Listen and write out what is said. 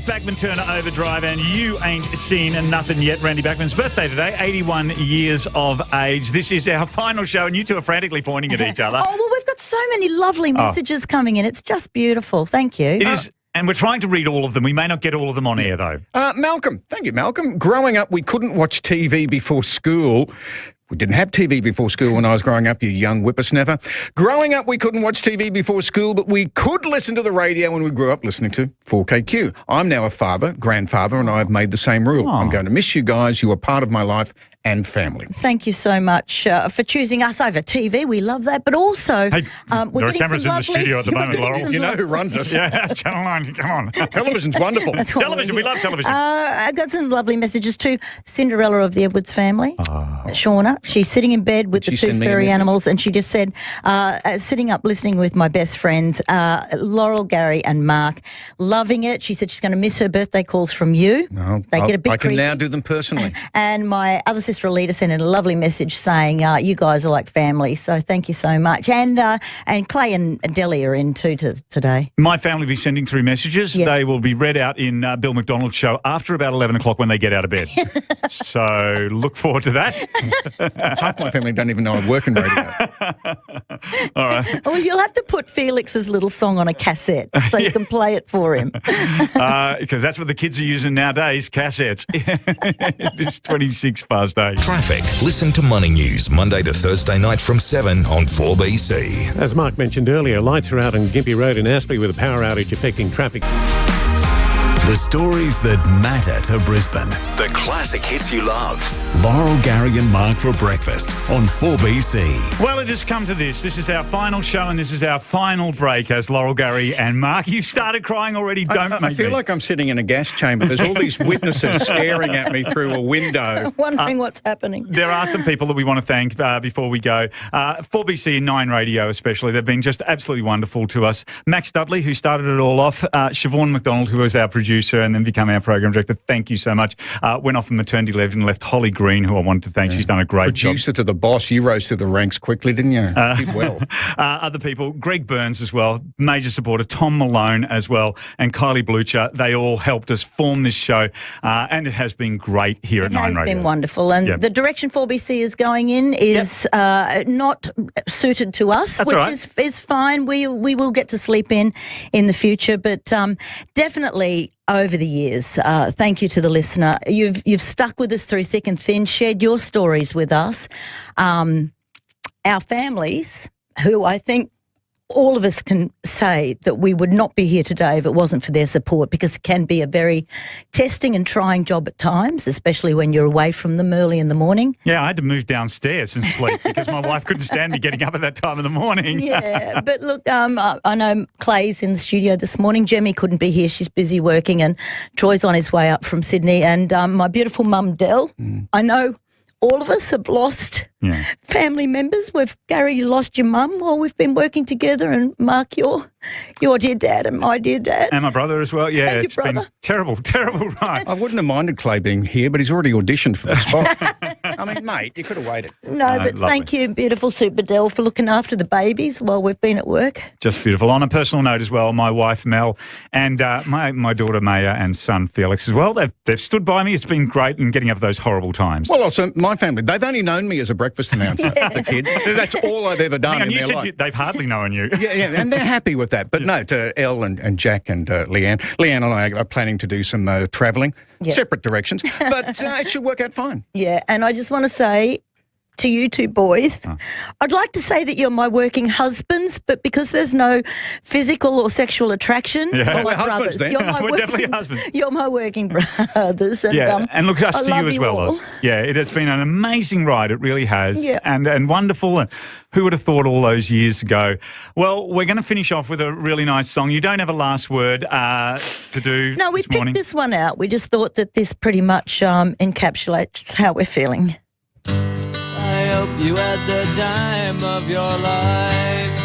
Bachman Turner Overdrive, and you ain't seen nothing yet. Randy Bachman's birthday today, 81 years of age. This is our final show, and you two are frantically pointing at each other. Oh, well, we've got so many lovely messages coming in. It's just beautiful. Thank you. It is, and we're trying to read all of them. We may not get all of them on air, though. Malcolm. Thank you, Malcolm. Growing up, we couldn't watch TV before school. We didn't have TV before school when I was growing up, you young whippersnapper. Growing up, we couldn't watch TV before school, but we could listen to the radio when we grew up listening to 4KQ. I'm now a father, grandfather, and I've made the same rule. I'm going to miss you guys. You are part of my life and family. Thank you so much for choosing us over TV. We love that. But also, Hey, we're there are getting cameras some in the studio at the moment, we're getting Laurel. some You know who runs us. Yeah, Channel 9, come on. Television's wonderful. That's what Television, we love television. I got some lovely messages too. Cinderella of the Edwards family, Shauna. She's sitting in bed with Did the she two send me a furry message? animals, and she just said, sitting up listening with my best friends, Laurel, Gary, and Mark, loving it. She said she's going to miss her birthday calls from you. No, They get a bit I can creepy. now do them personally. And my other sister Alita sent in a lovely message saying, you guys are like family, so thank you so much. And Clay and Delia are in too today. My family will be sending through messages. Yeah. They will be read out in Bill McDonald's show after about 11 o'clock when they get out of bed. So look forward to that. Half my family don't even know I work in radio. All right. Well, you'll have to put Felix's little song on a cassette so you can play it for him. Because that's what the kids are using nowadays, cassettes. It is 26 past 8. Traffic. Listen to Money News Monday to Thursday night from 7 on 4BC. As Mark mentioned earlier, lights are out on Gympie Road in Aspley with a power outage affecting traffic. The stories that matter to Brisbane. The classic hits you love. Laurel, Gary and Mark for breakfast on 4BC. Well, it has come to this. This is our final show and this is our final break as Laurel, Gary and Mark. You've started crying already. Don't I make feel me. like I'm sitting in a gas chamber. There's all these witnesses staring at me through a window. Wondering what's happening. There are some people that we want to thank before we go. 4BC and 9 Radio especially. They've been just absolutely wonderful to us. Max Dudley, who started it all off. Siobhan McDonald, who was our producer and then became our program director. Thank you so much. Went off on maternity leave and left Holly Green, who I wanted to thank. She's done a great job. Producer to the boss. You rose through the ranks quickly, didn't you? Did well. Other people, Greg Burns as well, major supporter, Tom Malone as well, and Kylie Blucher. They all helped us form this show, and it has been great here at 9 Radio. It has been wonderful. And the direction 4BC is going in is not suited to us, That's which all right. is fine. We will get to sleep in the future, but definitely over the years, thank you to the listener. You've stuck with us through thick and thin, shared your stories with us. Our families, who I think all of us can say that we would not be here today if it wasn't for their support, because it can be a very testing and trying job at times, especially when you're away from them early in the morning. Yeah, I had to move downstairs and sleep because my wife couldn't stand me getting up at that time of the morning. Yeah, but look, I know Clay's in the studio this morning. Jemmy couldn't be here. She's busy working, and Troy's on his way up from Sydney. And my beautiful mum, Dell, I know all of us have lost family members. Gary, you lost your mum while we've been working together, and Mark, your dear dad and my dear dad. And my brother as well. Yeah, And your it's been brother. terrible ride. I wouldn't have minded Clay being here, but he's already auditioned for the spot. I mean, mate, you could have waited. No, but lovely. thank you, beautiful Super Dell, for looking after the babies while we've been at work. Just beautiful. On a personal note as well, my wife Mel and my daughter Maya and son Felix as well. They've stood by me. It's been great in getting over those horrible times. Well, also, my family, they've only known me as a breakfast announcer, the kids. That's all I've ever done Hang on, in you their said life. they've hardly known you. Yeah, and they're happy with that. But no, to Elle and Jack and Leanne. Leanne and I are planning to do some travelling, separate directions, but it should work out fine. Yeah, and I just want to say to you two boys, I'd like to say that you're my working husbands, but because there's no physical or sexual attraction, Yeah. you're We're my husbands brothers. then. You're my We're definitely husbands. You're my working brothers. And, Yeah, and look us I to love you as well. all. Loz. Yeah, it has been an amazing ride. It really has. Yeah. And wonderful. And who would have thought all those years ago? Well, we're going to finish off with a really nice song. You don't have a last word to do No, we this morning. picked this one out. We just thought that this pretty much encapsulates how we're feeling. I hope you had the time of your life.